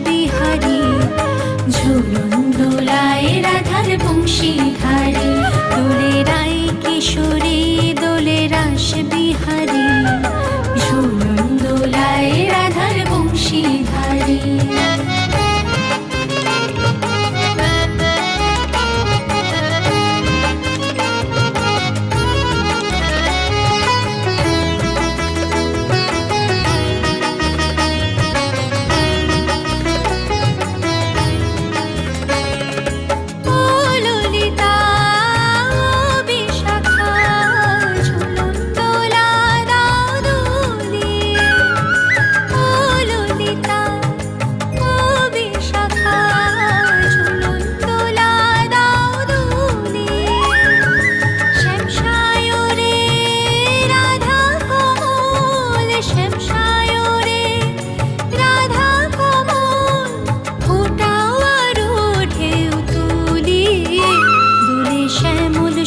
বিহারী, ঝুলন দোলায় রাধার বংশীধারী, দোলে রাই কিশোরী দোলে রাস বিহারী, ঝুলন দোলায় রাধার বংশীধারী।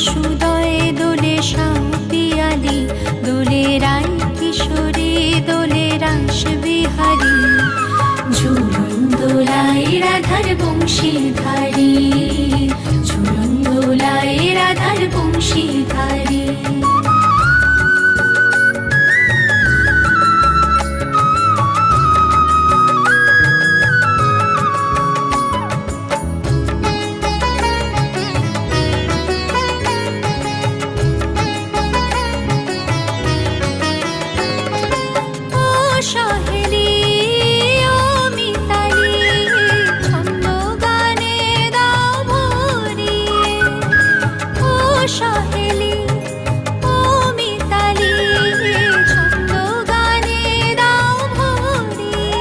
সুদয় দোলে শাওপিয়ালি, দোলে রাই কিশোরী দোলে রাস বিহারী, ঝুলন দোলায় রাধার বংশীধারী, ঝুলন দোলায় রাধার বংশীধারী। সহেলি ও মিতালি, ছন্দ গানে দাও ভরিয়ে, ও সহেলি ও মিতালি, ছন্দ গানে দাও ভরিয়ে,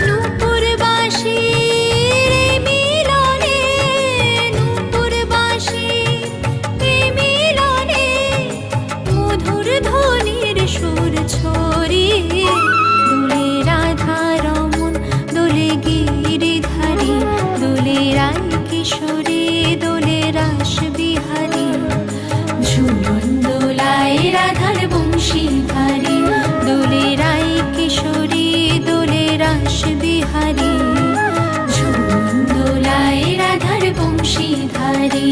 নূপুর বাঁশির মিলনে, নূপুর বাঁশির মিলনে, মধুর ধ্বনির সুর ছড়িয়ে, দোলে রাধা রমন দোলে গিরিধারী, দোলে রাই কিশোরী দোলে রাস বিহারী, ঝুলন দোলায় রাধার বংশীধারী, দোলে রাই কিশোরী দোলে রাস বিহারী, ঝুলন দোলায় রাধার বংশীধারী।